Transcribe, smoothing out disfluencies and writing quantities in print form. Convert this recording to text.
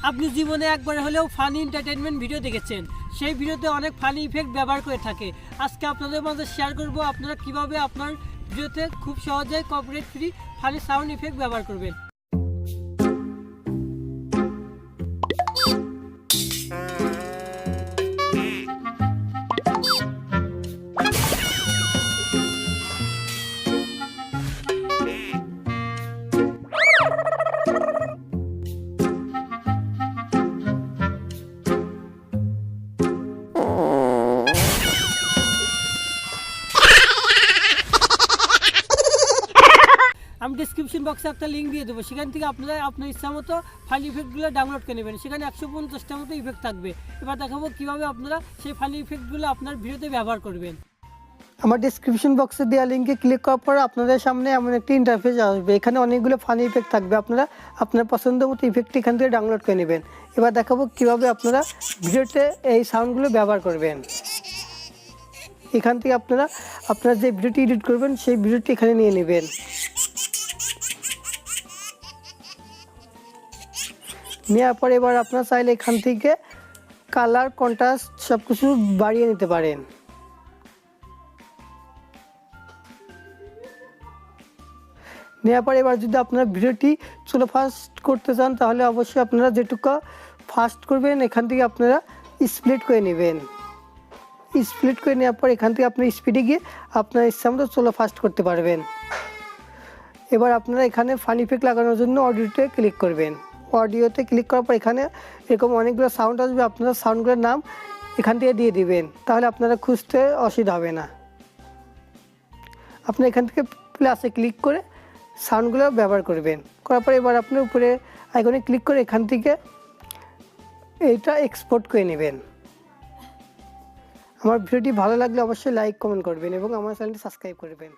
আপনি জীবনে একবার হলেও ফানি এন্টারটেইনমেন্ট ভিডিও দেখেছেন, সেই ভিডিওতে অনেক ফানি ইফেক্ট ব্যবহার করে থাকে। আজকে আপনাদের মাঝে শেয়ার করব আপনারা কিভাবে আপনার ভিডিওতে খুব সহজেই copyright free funny sound effect ব্যবহার করবেন। আমি ডিসক্রিপশন বক্সে একটা লিঙ্ক দিয়ে দেবো, সেখান থেকে আপনারা আপনার ইচ্ছা মতো ফানি ইফেক্টগুলো ডাউনলোড করে নেবেন। সেখানে 150টার মতো ইফেক্ট থাকবে। এবার দেখাবো কীভাবে আপনারা সেই ফানি ইফেক্টগুলো আপনার ভিডিওতে ব্যবহার করবেন। আমার ডিসক্রিপশন বক্সে দেওয়া লিঙ্কে ক্লিক করার পর আপনাদের সামনে এমন একটি ইন্টারফেস আসবে। এখানে অনেকগুলো ফানি ইফেক্ট থাকবে, আপনারা আপনার পছন্দ মতো ইফেক্ট এখান থেকে ডাউনলোড করে নেবেন। এবার দেখাবো কীভাবে আপনারা ভিডিওতে এই সাউন্ডগুলো ব্যবহার করবেন। এখান থেকে আপনারা যে ভিডিওটি এডিট করবেন সেই ভিডিওটি এখানে নিয়ে নেবেন। নেওয়ার পর এবার আপনারা চাইলে এখান থেকে কালার, কন্ট্রাস্ট সব কিছু বাড়িয়ে নিতে পারেন। নেওয়ার পর এবার যদি আপনারা ভিডিওটি চলো ফাস্ট করতে চান তাহলে অবশ্যই আপনারা যেটুকু ফাস্ট করবেন এখান থেকে আপনারা স্প্লিট করে নেবেন। স্প্লিট করে নেওয়ার পর এখান থেকে আপনার স্পিডে গিয়ে আপনার ইচ্ছা মতো চলো ফাস্ট করতে পারবেন। এবার আপনারা এখানে ফানি ইফেক্ট লাগানোর জন্য অডিওতে ক্লিক করবেন। অডিওতে ক্লিক করার পর এখানে এরকম অনেকগুলো সাউন্ড আসবে, আপনারা সাউন্ডগুলোর নাম এখান থেকে দিয়ে দিবেন, তাহলে আপনারা খুঁজতে অসুবিধা হবে না। আপনারা এখান থেকে প্লাসে ক্লিক করে সাউন্ডগুলো ব্যবহার করবেন। করার পর এবার আপনি উপরে আইকনে ক্লিক করে এখান থেকে এইটা এক্সপোর্ট করে নেবেন। আমার ভিডিওটি ভালো লাগলে অবশ্যই লাইক, কমেন্ট করবেন এবং আমার চ্যানেলটি সাবস্ক্রাইব করবেন।